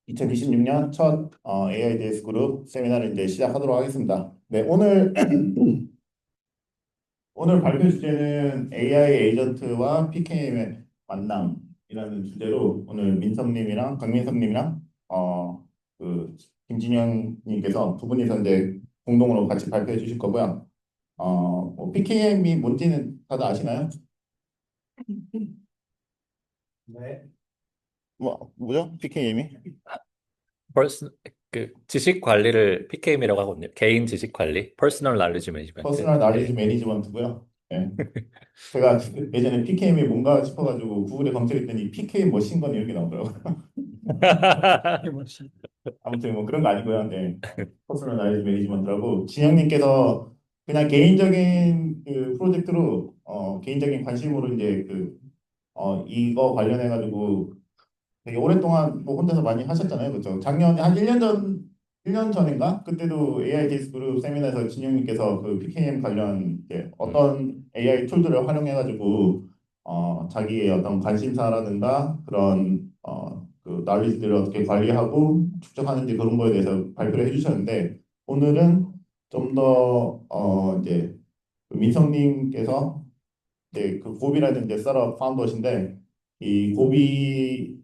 2026년 첫 AIDS 그룹 세미나를 이제 시작하도록 하겠습니다. 네, 오늘 오늘 발표 주제는 AI 에이전트와 PKM의 만남이라는 주제로 오늘 민성님이랑 강민성님이랑 그 김진영님께서 두 분이서 이제 공동으로 같이 발표해 주실 거고요. PKM이 뭔지는 다들 아시나요? 네. 뭐죠? PKM이? 퍼스 지식 관리를 PKM이라고 하거든요. 개인 지식 관리, Personal Knowledge Management. 퍼스널 날리지 예. 매니지먼트고요. 네. 제가 예전에 PKM이 뭔가 싶어가지고 구글에 검색했더니 PKM 머신 건 이렇게 나오더라고요. 아무튼 뭐 그런 거 아니고요. 네. 퍼스널 나이즈 매니지먼트라고 진영님께서 그냥 개인적인 그 프로젝트로 개인적인 관심으로 이제 이거 관련해 가지고 되게 오랫동안 뭐 혼자서 많이 하셨잖아요. 그렇죠? 작년에 한 1년 전인가? 그때도 AI 데이스 그룹 세미나에서 진영님께서 그 PKM 관련 이제 음, 어떤 AI 툴들을 활용해 가지고 자기의 어떤 관심사라든가 그런 그 난리지들을 어떻게 관리하고 축적하는지 그런 거에 대해서 발표를 해주셨는데 오늘은 좀 더 이제 그 민성님께서 이제 그 고비라는 스타트업 파운더신데 이 고비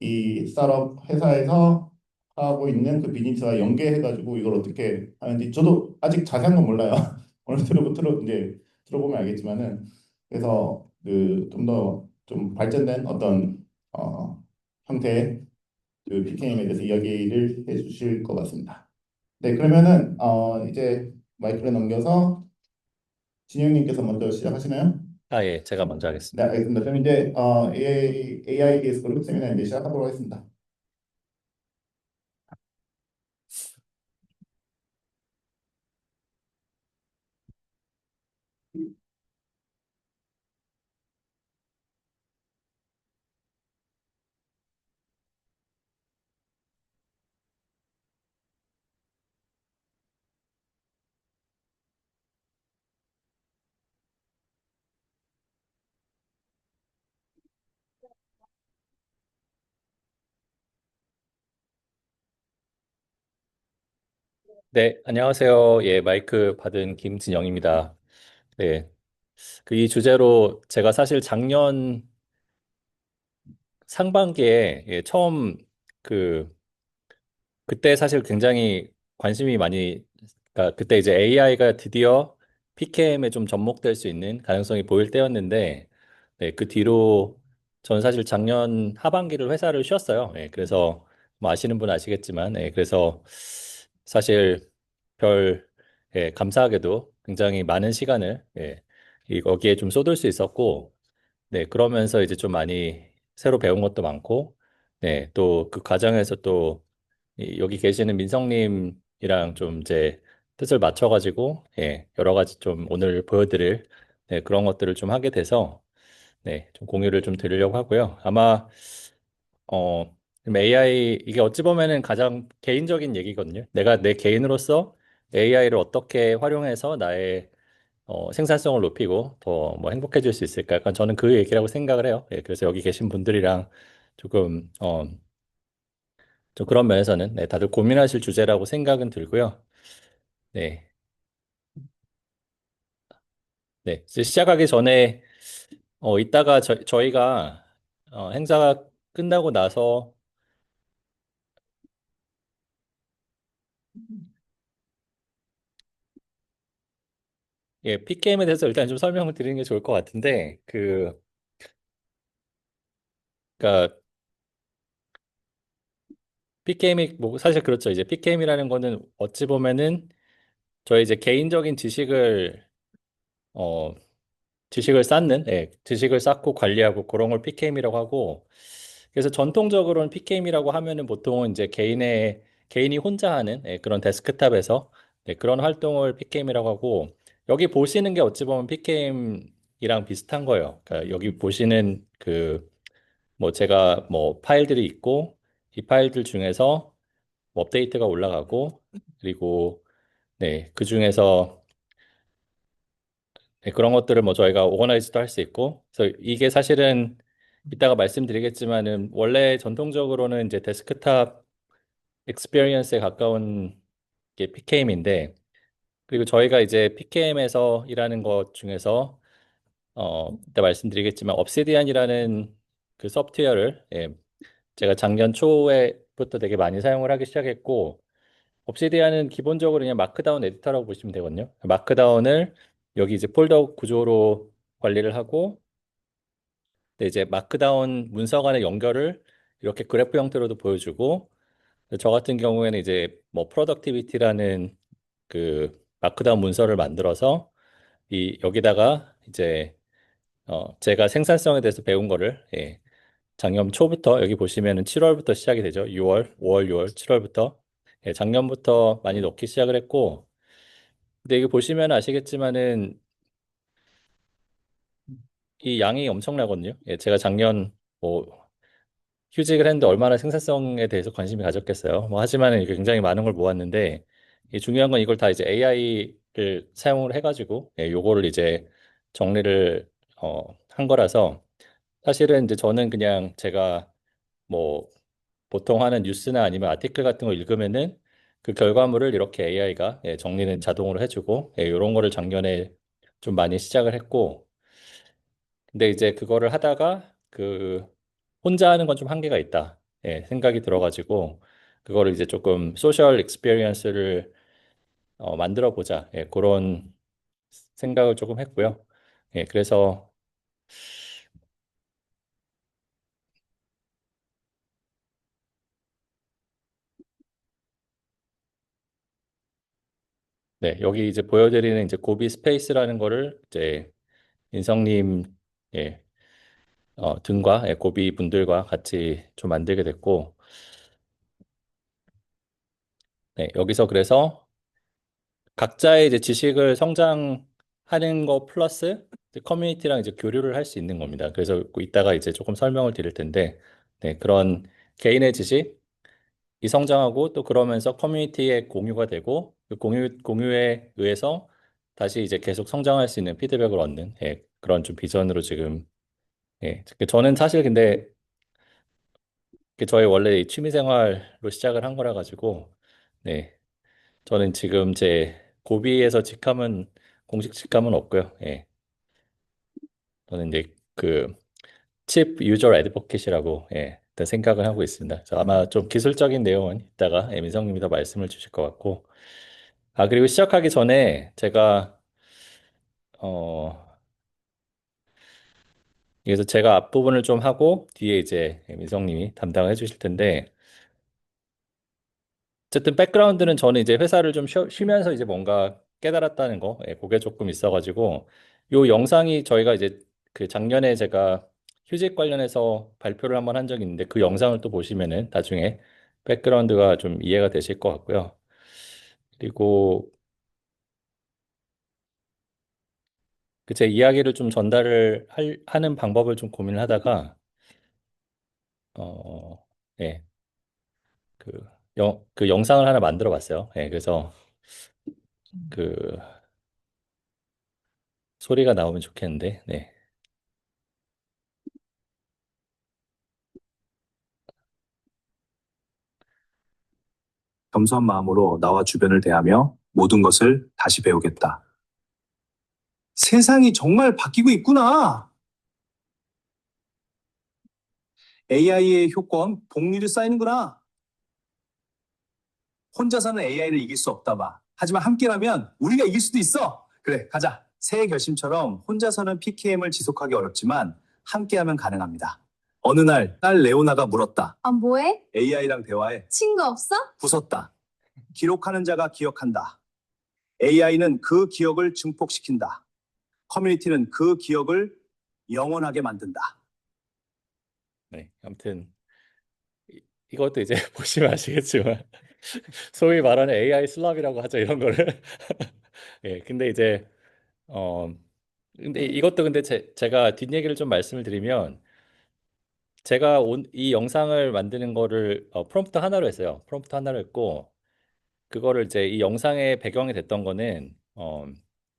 이 스타트업 회사에서 하고 있는 그 비즈니스와 연계해가지고 이걸 어떻게 하는지 저도 아직 자세한 건 몰라요. 오늘 이제 들어보면 알겠지만은 그래서 그 좀 더 좀 발전된 어떤 형태의 그 PKM에 대해서 이야기를 해주실 것 같습니다. 네, 그러면은 이제 마이크를 넘겨서 진영님께서 먼저 시작하시나요? 예, 제가 먼저 네, 하겠습니다. 알겠습니다. 그럼 이제 AI 계스 그룹 세미나 이제 시작하도록 하겠습니다. 네, 안녕하세요. 예, 마이크 받은 김진영입니다. 네, 이 주제로 제가 사실 작년 상반기에 처음 그 그때 사실 굉장히 관심이 많이, 그러니까 그때 이제 AI가 드디어 PKM에 좀 접목될 수 있는 가능성이 보일 때였는데, 네, 그 뒤로 저는 사실 작년 하반기를 회사를 쉬었어요. 예, 그래서 뭐 아시는 분 아시겠지만, 그래서 사실 별, 감사하게도 굉장히 많은 시간을, 거기에 좀 쏟을 수 있었고, 네, 그러면서 이제 좀 많이 새로 배운 것도 많고, 네, 또 그 과정에서 또 여기 계시는 민성님이랑 좀 이제 뜻을 맞춰가지고, 여러 가지 좀 오늘 보여드릴, 그런 것들을 좀 하게 돼서, 좀 공유를 좀 드리려고 하고요. 아마, 좀 AI, 이게 어찌 보면은 가장 개인적인 얘기거든요. 내가 내 개인으로서 AI를 어떻게 활용해서 나의 생산성을 높이고 더 뭐 행복해질 수 있을까? 약간 저는 그 얘기라고 생각을 해요. 그래서 여기 계신 분들이랑 조금, 좀 그런 면에서는 다들 고민하실 주제라고 생각은 들고요. 네, 이제 시작하기 전에 이따가 저희가 행사가 끝나고 나서 픽게임에 대해서 일단 좀 설명을 드리는 게 좋을 것 같은데 그러니까 픽게임이 뭐 사실 그렇죠. 이제 픽게임이라는 거는 어찌 보면은 저희 이제 개인적인 어, 지식을 쌓는, 지식을 쌓고 관리하고 그런 걸 픽게임이라고 하고, 그래서 전통적으로는 픽게임이라고 하면은 보통은 이제 개인이 혼자 하는 그런 데스크탑에서 그런 활동을 픽게임이라고 하고, 여기 보시는 게 어찌 보면 픽게임이랑 비슷한 거예요. 그러니까 여기 보시는 뭐 제가 뭐 파일들이 있고, 이 파일들 중에서 뭐 업데이트가 올라가고, 그리고 그 중에서 그런 것들을 뭐 저희가 오거나이즈도 할 수 있고, 그래서 이게 사실은 이따가 말씀드리겠지만은 원래 전통적으로는 이제 데스크탑 experience에 가까운 게 PKM인데, 그리고 저희가 이제 PKM에서 일하는 것 중에서 이따 말씀드리겠지만 업시디안이라는 그 소프트웨어를 제가 작년 초에부터 되게 많이 사용을 하기 시작했고, 업시디안은 기본적으로 그냥 마크다운 에디터라고 보시면 되거든요. 마크다운을 여기 이제 폴더 구조로 관리를 하고, 근데 이제 마크다운 문서 간의 연결을 이렇게 그래프 형태로도 보여주고, 저 같은 경우에는 이제 뭐 프로덕티비티라는 그 마크다운 문서를 만들어서 이 여기다가 이제 제가 생산성에 대해서 배운 거를 작년 초부터 여기 보시면은 7월부터 시작이 되죠. 6월, 5월, 6월, 7월부터 작년부터 많이 넣기 시작을 했고, 근데 이게 보시면 아시겠지만은 이 양이 엄청나거든요. 제가 작년 뭐 휴직을 했는데 얼마나 생산성에 대해서 관심이 가졌겠어요. 뭐 하지만 이게 굉장히 많은 걸 모았는데 이 중요한 건 이걸 다 이제 AI를 사용을 해가지고 요거를 이제 정리를 한 거라서 사실은 이제 저는 그냥 제가 뭐 보통 하는 뉴스나 아니면 아티클 같은 거 읽으면은 그 결과물을 이렇게 AI가 정리는 자동으로 해주고 이런 거를 작년에 좀 많이 시작을 했고 근데 이제 그거를 하다가 그 혼자 하는 건 좀 한계가 있다 생각이 들어가지고 그거를 이제 조금 소셜 익스피리언스를 만들어 보자 그런 생각을 조금 했고요. 그래서 네, 여기 이제 보여드리는 이제 고비 스페이스라는 거를 이제 인성님 예, 등과 고비 분들과 같이 좀 만들게 됐고, 네, 여기서 그래서 각자의 이제 지식을 성장하는 거 플러스 이제 커뮤니티랑 이제 교류를 할 수 있는 겁니다. 그래서 그 이따가 이제 조금 설명을 드릴 텐데, 네, 그런 개인의 지식이 성장하고 또 그러면서 커뮤니티에 공유가 되고 그 공유에 의해서 다시 이제 계속 성장할 수 있는 피드백을 얻는 그런 좀 비전으로 지금 저는 사실 근데 그게 저의 원래 취미 생활로 시작을 한 거라 가지고 네. 저는 지금 제 고비에서 직함은 공식 직함은 없고요. 저는 이제 그 칩 유저 애드보킷이라고 일단 생각을 하고 있습니다. 그래서 아마 좀 기술적인 내용은 이따가 민성님이 더 말씀을 주실 것 같고 그리고 시작하기 전에 제가 어 그래서 제가 앞부분을 좀 하고 뒤에 이제 민성님이 담당을 해주실 텐데 어쨌든 백그라운드는 저는 이제 회사를 좀 쉬면서 이제 뭔가 깨달았다는 거, 그게 조금 있어가지고 요 영상이 저희가 이제 그 작년에 제가 휴직 관련해서 발표를 한번 한 적이 있는데 그 영상을 또 보시면은 나중에 백그라운드가 좀 이해가 되실 것 같고요. 그리고 그 제 이야기를 좀 전달을 하는 방법을 좀 고민을 하다가 어, 예, 그, 그 영상을 하나 만들어 봤어요. 그래서 그 소리가 나오면 좋겠는데, 네. 겸손한 마음으로 나와 주변을 대하며 모든 것을 다시 배우겠다. 세상이 정말 바뀌고 있구나. AI의 효과는 복리를 쌓이는구나. 혼자서는 AI를 이길 수 없다 봐. 하지만 함께라면 우리가 이길 수도 있어. 그래, 가자. 새해 결심처럼 혼자서는 PKM을 지속하기 어렵지만 함께하면 가능합니다. 어느 날 딸 레오나가 물었다. 뭐해? AI랑 대화해. 친구 없어? 웃었다. 기록하는 자가 기억한다. AI는 그 기억을 증폭시킨다. 커뮤니티는 그 기억을 영원하게 만든다. 네, 아무튼 이것도 이제 보시면 아시겠지만 소위 말하는 AI 슬랍이라고 하죠 이런 거를. 근데 이제 어 근데 이것도 근데 제가 뒷얘기를 좀 말씀을 드리면 제가 이 영상을 만드는 거를 프롬프트 하나로 했어요. 프롬프트 하나로 했고 그거를 이제 이 영상의 배경이 됐던 거는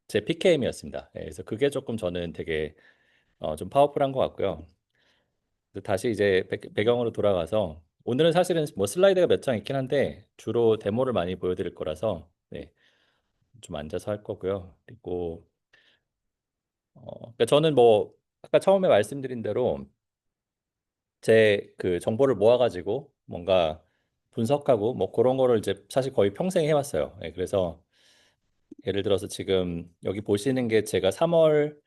제 PKM이었습니다. 그래서 그게 조금 저는 되게 좀 파워풀한 것 같고요. 그래서 다시 이제 배경으로 돌아가서 오늘은 사실은 뭐 슬라이드가 몇 장 있긴 한데 주로 데모를 많이 보여드릴 거라서 네, 좀 앉아서 할 거고요. 그리고 그러니까 저는 뭐 아까 처음에 말씀드린 대로 제 그 정보를 모아가지고 뭔가 분석하고 뭐 그런 거를 이제 사실 거의 평생 해왔어요. 예, 그래서 예를 들어서 지금 여기 보시는 게 제가 3월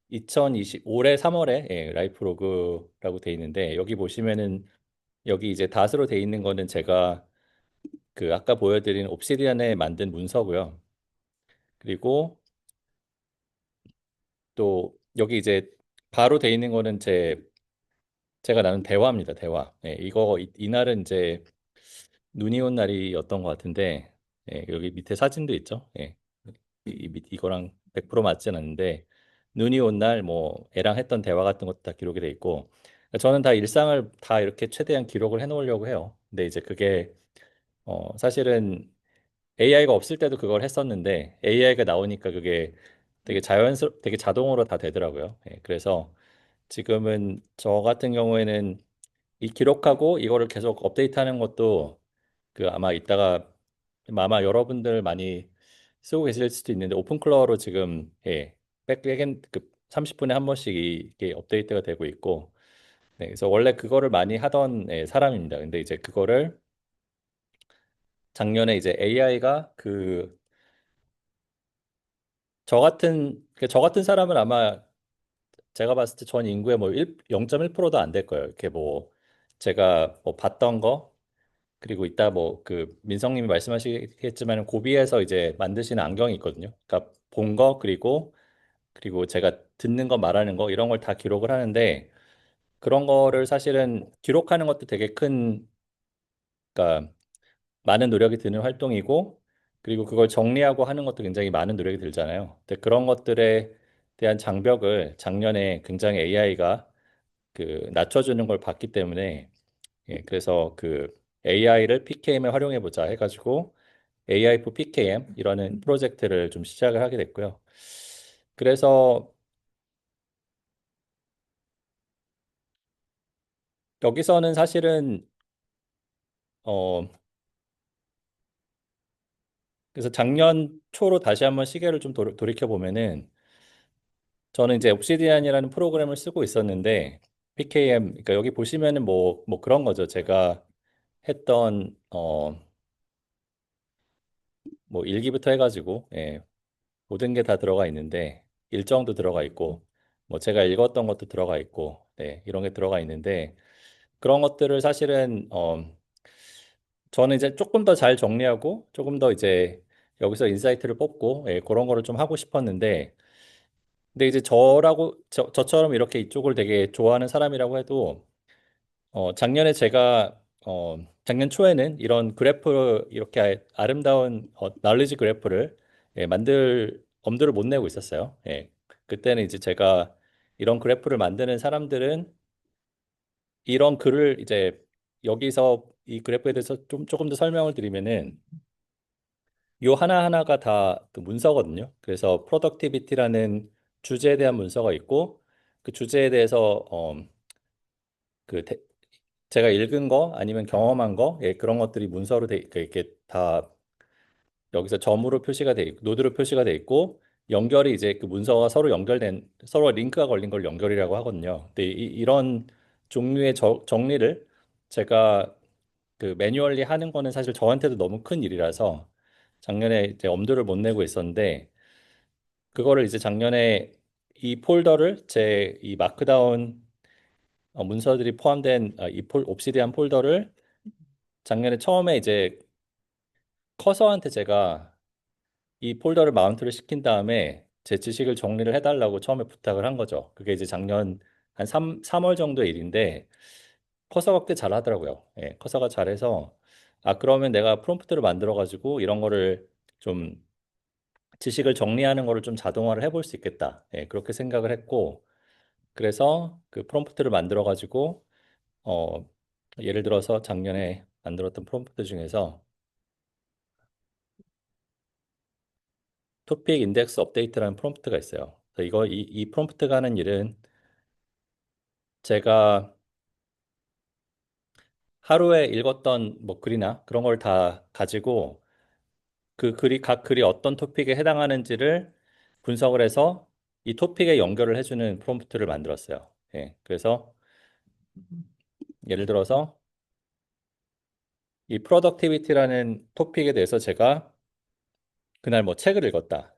2020 올해 3월에 예, 라이프 로그라고 돼 있는데 여기 보시면은 여기 이제 닷으로 돼 있는 거는 제가 그 아까 보여드린 옵시디안에 만든 문서고요. 그리고 또 여기 이제 바로 돼 있는 거는 제가 나눈 대화입니다. 대화. 예, 이날은 이제 눈이 온 날이었던 것 같은데 예, 여기 밑에 사진도 있죠. 예, 이거랑 100% 맞진 않는데 눈이 온 날 뭐 애랑 했던 대화 같은 것도 다 기록이 돼 있고 저는 다 일상을 다 이렇게 최대한 기록을 해놓으려고 해요. 근데 이제 그게 사실은 AI가 없을 때도 그걸 했었는데 AI가 나오니까 그게 되게 자동으로 다 되더라고요. 예, 그래서 지금은 저 같은 경우에는 이 기록하고 이거를 계속 업데이트하는 것도 그 아마 이따가 아마 여러분들 많이 쓰고 계실 수도 있는데 오픈클로어로 지금 예, 백엔드 그 30분에 한 번씩 이게 업데이트가 되고 있고 네, 그래서 원래 그거를 많이 하던 예, 사람입니다. 근데 이제 그거를 작년에 이제 AI가 그 저 같은 사람은 아마 제가 봤을 때 전 인구의 뭐 0.1%도 안 될 거예요. 이렇게 뭐 제가 뭐 봤던 거 그리고 이따 뭐 그 민성님이 말씀하시겠지만 고비에서 이제 만드시는 안경이 있거든요. 그러니까 본 거 그리고 제가 듣는 거 말하는 거 이런 걸 다 기록을 하는데 그런 거를 사실은 기록하는 것도 되게 큰 그러니까 많은 노력이 드는 활동이고 그리고 그걸 정리하고 하는 것도 굉장히 많은 노력이 들잖아요. 근데 그런 것들에 대한 장벽을 작년에 굉장히 AI가 그 낮춰주는 걸 봤기 때문에 예, 그래서 그 AI를 PKM에 활용해 보자 해가지고 AI for PKM 이라는 프로젝트를 좀 시작을 하게 됐고요. 그래서 여기서는 사실은 어 그래서 작년 초로 다시 한번 시계를 좀 돌이켜 보면은 저는 이제 옵시디안이라는 프로그램을 쓰고 있었는데 PKM 그러니까 여기 보시면은 뭐 그런 거죠. 제가 했던 뭐 일기부터 해가지고 예, 모든 게 다 들어가 있는데 일정도 들어가 있고 뭐 제가 읽었던 것도 들어가 있고 네, 이런 게 들어가 있는데 그런 것들을 사실은 저는 이제 조금 더 잘 정리하고 조금 더 이제 여기서 인사이트를 뽑고 예, 그런 거를 좀 하고 싶었는데 근데 이제 저처럼 이렇게 이쪽을 되게 좋아하는 사람이라고 해도 작년에 제가 작년 초에는 이런 그래프 이렇게 아름다운 날리지 그래프를 예, 만들 엄두를 못 내고 있었어요. 예. 그때는 이제 제가 이런 그래프를 만드는 사람들은 이런 글을 이제 여기서 이 그래프에 대해서 좀 조금 더 설명을 드리면은 요 하나하나가 다 그 문서거든요. 그래서 프로덕티비티라는 주제에 대한 문서가 있고 그 주제에 대해서 그 제가 읽은 거 아니면 경험한 거 예, 그런 것들이 문서로 이렇게 다 여기서 점으로 표시가 돼 있고 노드로 표시가 돼 있고 연결이 이제 그 문서가 서로 연결된 서로 링크가 걸린 걸 연결이라고 하거든요. 근데 이런 종류의 정리를 제가 그 매뉴얼리 하는 거는 사실 저한테도 너무 큰 일이라서 작년에 이제 엄두를 못 내고 있었는데 그거를 이제 작년에 이 폴더를 제 이 마크다운 문서들이 포함된 옵시디안 폴더를 작년에 처음에 이제 커서한테 제가 이 폴더를 마운트를 시킨 다음에 제 지식을 정리를 해달라고 처음에 부탁을 한 거죠. 그게 이제 작년 한 3월 정도의 일인데 커서가 꽤 잘하더라고요. 예, 커서가 잘해서 그러면 내가 프롬프트를 만들어 가지고 이런 거를 좀 지식을 정리하는 거를 좀 자동화를 해볼 수 있겠다. 예, 그렇게 생각을 했고 그래서 그 프롬프트를 만들어 가지고 어, 예를 들어서 작년에 만들었던 프롬프트 중에서 토픽 인덱스 업데이트라는 프롬프트가 있어요. 그래서 이 프롬프트가 하는 일은 제가 하루에 읽었던 뭐 글이나 그런 걸 다 가지고 그 글이 각 글이 어떤 토픽에 해당하는지를 분석을 해서 이 토픽에 연결을 해주는 프롬프트를 만들었어요. 예, 그래서 예를 들어서 이 프로덕티비티라는 토픽에 대해서 제가 그날 뭐 책을 읽었다.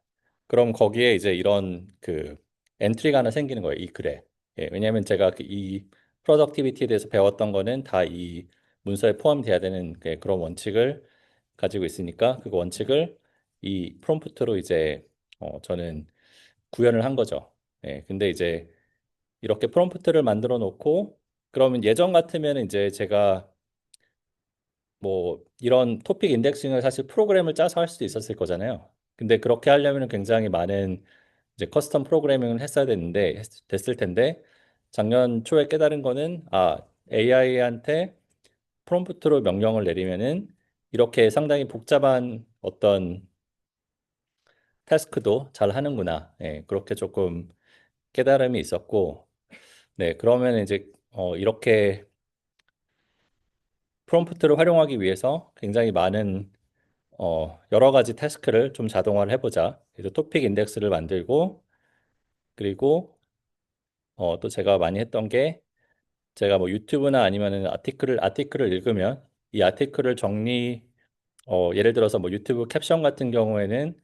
그럼 거기에 이제 이런 그 엔트리가 하나 생기는 거예요. 이 글에. 예, 왜냐하면 제가 이 프로덕티비티에 대해서 배웠던 거는 다 이 문서에 포함돼야 되는 그런 원칙을 가지고 있으니까 그 원칙을 이 프롬프트로 이제 저는 구현을 한 거죠. 예, 근데 이제 이렇게 프롬프트를 만들어 놓고 그러면 예전 같으면 이제 제가 뭐 이런 토픽 인덱싱을 사실 프로그램을 짜서 할 수도 있었을 거잖아요. 근데 그렇게 하려면 굉장히 많은 이제 커스텀 프로그래밍을 했어야 됐는데 됐을 텐데 작년 초에 깨달은 거는 AI한테 프롬프트로 명령을 내리면은 이렇게 상당히 복잡한 어떤 태스크도 잘 하는구나. 예, 그렇게 조금 깨달음이 있었고, 네, 그러면 이제 이렇게 프롬프트를 활용하기 위해서 굉장히 많은 여러 가지 태스크를 좀 자동화를 해보자. 그래서 토픽 인덱스를 만들고, 그리고 또 제가 많이 했던 게 제가 뭐 유튜브나 아니면은 아티클을 읽으면 이 아티클을 예를 들어서 뭐 유튜브 캡션 같은 경우에는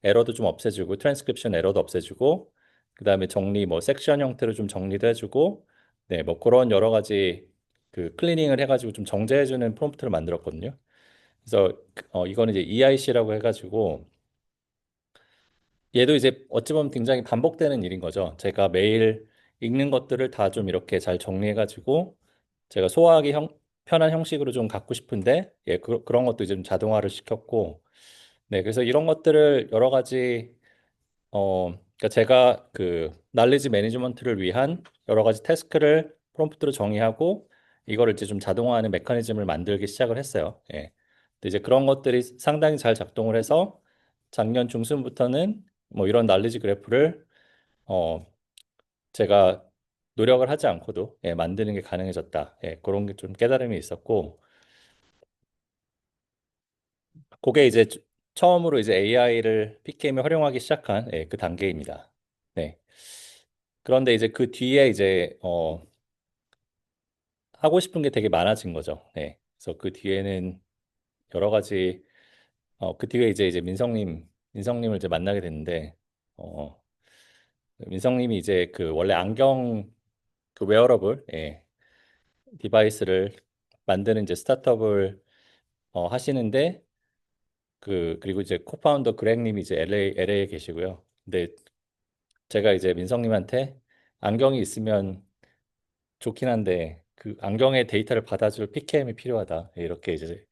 에러도 좀 없애주고, 트랜스크립션 에러도 없애주고, 그 다음에 뭐 섹션 형태로 좀 정리도 해주고, 네, 뭐 그런 여러 가지 그 클리닝을 해가지고 좀 정제해주는 프롬프트를 만들었거든요. 그래서 이거는 이제 EIC라고 해가지고 얘도 이제 어찌 보면 굉장히 반복되는 일인 거죠. 제가 매일 읽는 것들을 다 좀 이렇게 잘 정리해가지고 제가 소화하기 편한 형식으로 좀 갖고 싶은데, 예, 그런 것도 이제 좀 자동화를 시켰고, 네, 그래서 이런 것들을 여러 가지, 그러니까 제가 그 날리지 매니지먼트를 위한 여러 가지 태스크를 프롬프트로 정의하고, 이거를 이제 좀 자동화하는 메커니즘을 만들기 시작을 했어요. 예. 근데 이제 그런 것들이 상당히 잘 작동을 해서 작년 중순부터는 뭐 이런 날리지 그래프를 어, 제가 노력을 하지 않고도 예, 만드는 게 가능해졌다. 예, 그런 게 좀 깨달음이 있었고, 그게 이제 처음으로 이제 AI를 PKM에 활용하기 시작한 그 단계입니다. 네. 그런데 이제 그 뒤에 이제 하고 싶은 게 되게 많아진 거죠. 네. 그래서 그 뒤에는 여러 가지 그 뒤에 이제 민성님을 이제 만나게 됐는데 어, 민성님이 이제 그 원래 안경 그 웨어러블 디바이스를 만드는 이제 스타트업을 하시는데 그리고 이제 코파운더 그렉님이 이제 LA에 계시고요. 근데 제가 이제 민성님한테 안경이 있으면 좋긴 한데 그 안경의 데이터를 받아줄 PKM이 필요하다. 이렇게 이제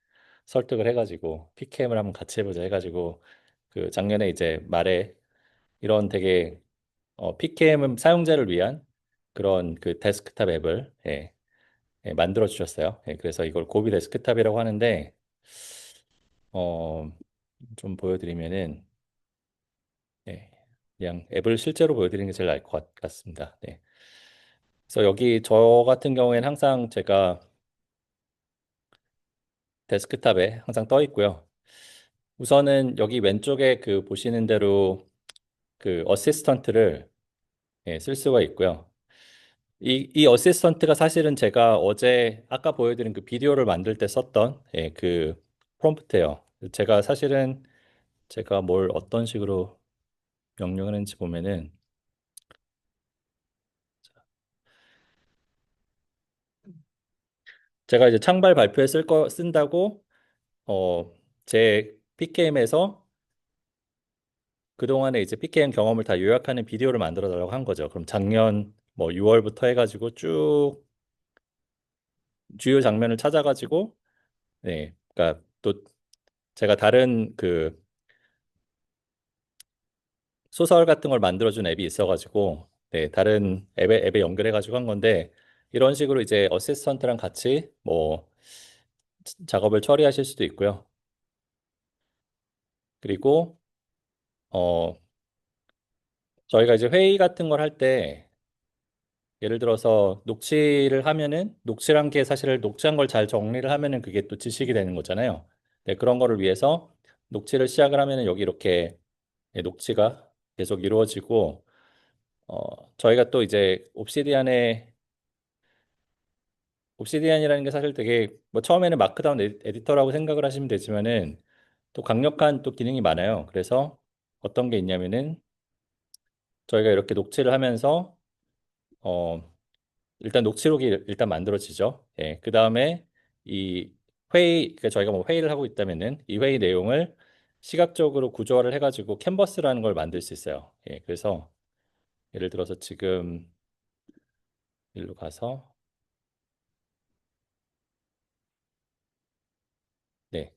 설득을 해가지고 PKM을 한번 같이 해보자 해가지고 그 작년에 이제 말에 이런 되게 PKM 사용자를 위한 그런 그 데스크탑 앱을 만들어 주셨어요. 그래서 이걸 고비 데스크탑이라고 하는데 어, 좀 보여드리면은 네, 그냥 앱을 실제로 보여드리는 게 제일 나을 것 같습니다. 네. 그래서 여기 저 같은 경우에는 항상 제가 데스크탑에 항상 떠 있고요. 우선은 여기 왼쪽에 그 보시는 대로 그 어시스턴트를 쓸 수가 있고요. 이 어시스턴트가 사실은 제가 어제 아까 보여드린 그 비디오를 만들 때 썼던 그 프롬프트예요. 제가 사실은 제가 뭘 어떤 식으로 명령하는지 보면은 제가 이제 창발 발표에 쓴다고 제 PKM에서 그동안에 이제 PKM 경험을 다 요약하는 비디오를 만들어 달라고 한 거죠. 그럼 작년 뭐 6월부터 해가지고 쭉 주요 장면을 찾아가지고 그러니까 또 제가 다른 그 소설 같은 걸 만들어준 앱이 있어가지고 다른 앱에 연결해가지고 한 건데 이런 식으로 이제 어시스턴트랑 같이 뭐 작업을 처리하실 수도 있고요. 그리고 어 저희가 이제 회의 같은 걸 할 때 예를 들어서 녹취를 하면은 녹취란 게 사실 녹취한 걸 잘 정리를 하면은 그게 또 지식이 되는 거잖아요. 네, 그런 거를 위해서 녹취를 시작을 하면은 여기 이렇게 녹취가 계속 이루어지고 저희가 또 이제 옵시디안이라는 게 사실 되게 뭐 처음에는 마크다운 에디터라고 생각을 하시면 되지만은 또 강력한 또 기능이 많아요. 그래서 어떤 게 있냐면은 저희가 이렇게 녹취를 하면서 어 일단 녹취록이 일단 만들어지죠. 예. 그다음에 이 그러니까 저희가 뭐 회의를 하고 있다면은 이 회의 내용을 시각적으로 구조화를 해가지고 캔버스라는 걸 만들 수 있어요. 예. 그래서 예를 들어서 지금 일로 가서 네.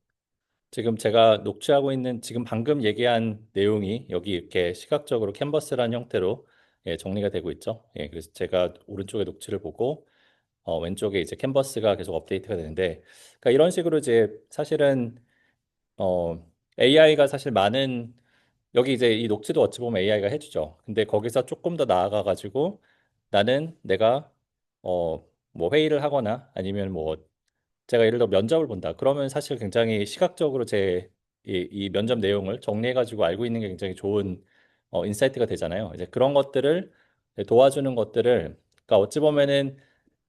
지금 제가 녹취하고 있는 지금 방금 얘기한 내용이 여기 이렇게 시각적으로 캔버스라는 형태로 예, 정리가 되고 있죠. 예, 그래서 제가 오른쪽에 녹취를 보고 왼쪽에 이제 캔버스가 계속 업데이트가 되는데, 그러니까 이런 식으로 이제 사실은 AI가 사실 많은 여기 이제 이 녹취도 어찌 보면 AI가 해주죠. 근데 거기서 조금 더 나아가 가지고 나는 내가 뭐 회의를 하거나 아니면 뭐 제가 예를 들어 면접을 본다. 그러면 사실 굉장히 시각적으로 이 면접 내용을 정리해가지고 알고 있는 게 굉장히 좋은 인사이트가 되잖아요. 이제 그런 것들을 도와주는 것들을 그러니까 어찌 보면은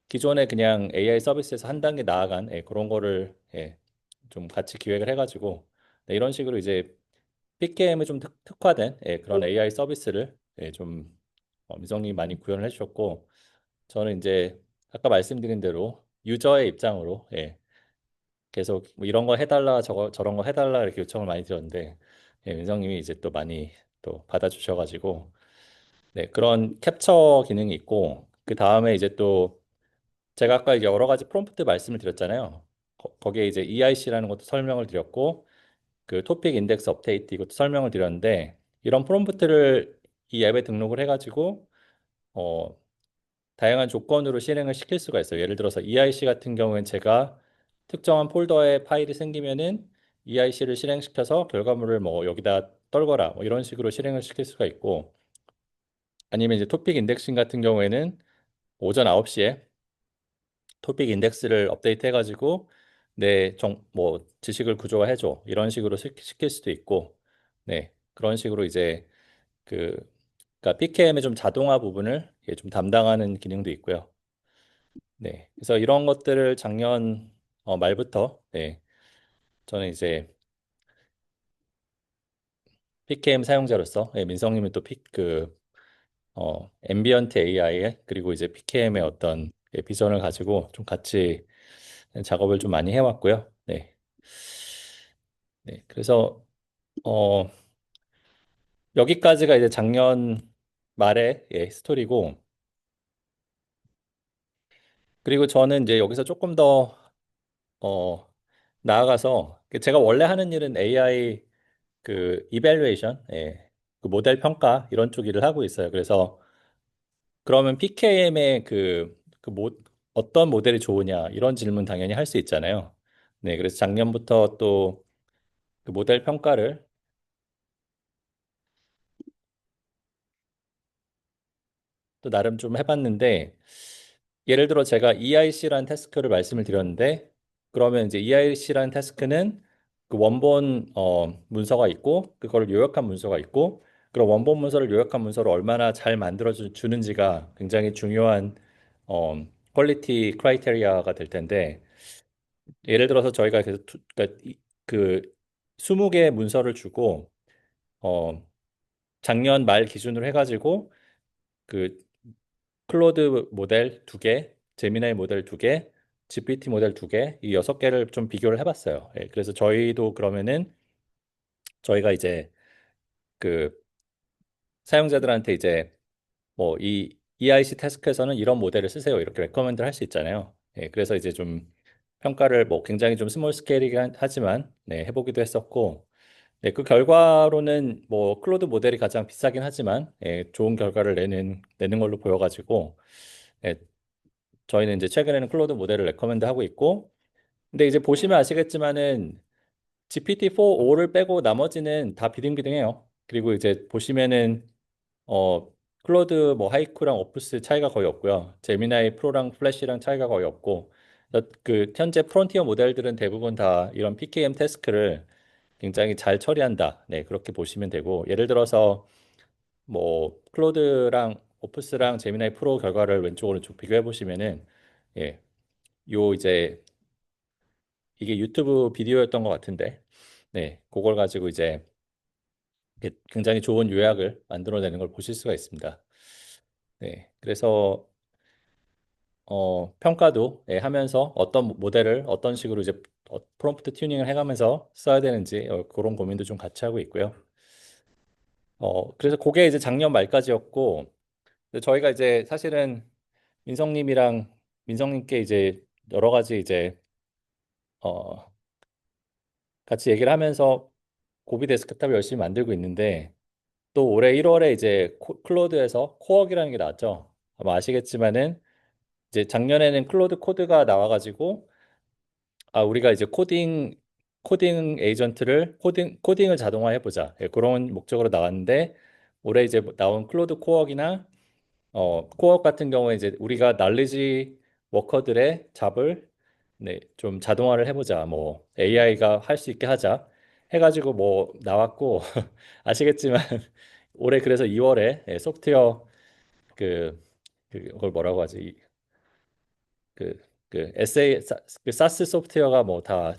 기존에 그냥 AI 서비스에서 한 단계 나아간 그런 거를 좀 같이 기획을 해가지고 네, 이런 식으로 이제 PKM에 좀 특화된 그런 AI 서비스를 좀 미성님이 많이 구현을 해주셨고 저는 이제 아까 말씀드린 대로 유저의 입장으로 계속 뭐 이런 거 해달라 저런 거 해달라 이렇게 요청을 많이 드렸는데 민성님이 이제 또 많이 또 받아주셔가지고 네, 그런 캡처 기능이 있고 그 다음에 이제 또 제가 아까 이제 여러 가지 프롬프트 말씀을 드렸잖아요. 거기에 이제 EIC라는 것도 설명을 드렸고 그 토픽 인덱스 업데이트 이것도 설명을 드렸는데 이런 프롬프트를 이 앱에 등록을 해가지고 어, 다양한 조건으로 실행을 시킬 수가 있어요. 예를 들어서 EIC 같은 경우엔 제가 특정한 폴더에 파일이 생기면은 EIC를 실행시켜서 결과물을 뭐 여기다 떨거라 뭐 이런 식으로 실행을 시킬 수가 있고 아니면 이제 토픽 인덱싱 같은 경우에는 오전 9시에 토픽 인덱스를 업데이트 해가지고 뭐 지식을 구조화해줘 이런 식으로 시킬 수도 있고 네 그런 식으로 이제 그 그러니까 PKM의 좀 자동화 부분을 좀 담당하는 기능도 있고요. 네 그래서 이런 것들을 작년 말부터 저는 이제 PKM 사용자로서 민성님은 또 앰비언트 AI 그리고 이제 PKM의 어떤 비전을 가지고 좀 같이 작업을 좀 많이 해왔고요. 네. 네. 그래서 어, 여기까지가 이제 작년 말의 스토리고 그리고 저는 이제 여기서 조금 더 어, 나아가서 제가 원래 하는 일은 AI 그 이밸류에이션, 그 모델 평가 이런 쪽 일을 하고 있어요. 그래서 그러면 PKM의 어떤 모델이 좋으냐 이런 질문 당연히 할 수 있잖아요. 네, 그래서 작년부터 또 그 모델 평가를 또 나름 좀 해봤는데 예를 들어 제가 EIC라는 태스크를 말씀을 드렸는데 그러면 이제 EIC라는 태스크는 그 원본 문서가 있고 그걸 요약한 문서가 있고 그런 원본 문서를 요약한 문서를 얼마나 잘 만들어 주는지가 굉장히 중요한 퀄리티 크라이테리아가 될 텐데 예를 들어서 저희가 그러니까 그 20개 문서를 주고 어 작년 말 기준으로 해가지고 그 클로드 모델 두 개, 제미나이 모델 두 개, GPT 모델 두 개, 이 여섯 개를 좀 비교를 해봤어요. 그래서 저희도 그러면은 저희가 이제 그 사용자들한테 이제 뭐 이 EIC 태스크에서는 이런 모델을 쓰세요. 이렇게 레커멘드를 할 수 있잖아요. 그래서 이제 좀 평가를 뭐 굉장히 좀 스몰 스케일이긴 하지만 해보기도 했었고 그 결과로는 뭐 클로드 모델이 가장 비싸긴 하지만 좋은 결과를 내는 걸로 보여가지고 예, 저희는 이제 최근에는 클로드 모델을 레커멘드 하고 있고, 근데 이제 보시면 아시겠지만은 GPT-4, 5를 빼고 나머지는 다 비등비등해요. 그리고 이제 보시면은 어 클로드 뭐 하이쿠랑 오프스 차이가 거의 없고요. 제미나이 프로랑 플래시랑 차이가 거의 없고 그 현재 프론티어 모델들은 대부분 다 이런 PKM 태스크를 굉장히 잘 처리한다. 네, 그렇게 보시면 되고 예를 들어서 뭐 클로드랑 오프스랑 제미나이 프로 결과를 왼쪽 오른쪽 비교해 보시면은 예, 요 이제 이게 유튜브 비디오였던 것 같은데 네, 그걸 가지고 이제 이렇게 굉장히 좋은 요약을 만들어내는 걸 보실 수가 있습니다. 네, 그래서 평가도 예, 하면서 어떤 모델을 어떤 식으로 이제 프롬프트 튜닝을 해가면서 써야 되는지 그런 고민도 좀 같이 하고 있고요. 그래서 그게 이제 작년 말까지였고 근데 저희가 이제 사실은 민성님이랑 민성님께 이제 여러 가지 이제 어, 같이 얘기를 하면서 고비 데스크탑을 열심히 만들고 있는데 또 올해 1월에 이제 클로드에서 코어기라는 게 나왔죠. 아마 아시겠지만은 이제 작년에는 클로드 코드가 나와가지고 우리가 이제 코딩 에이전트를 코딩을 자동화해 보자. 예, 그런 목적으로 나왔는데 올해 이제 나온 클로드 코어기나 코어 같은 경우에 이제 우리가 날리지 워커들의 잡을 네, 좀 자동화를 해보자. 뭐 AI가 할 수 있게 하자. 해가지고 뭐 나왔고 아시겠지만 올해 그래서 2월에 소프트웨어 그 그걸 뭐라고 하지? 그, 그 SA 그 사스 소프트웨어가 뭐 다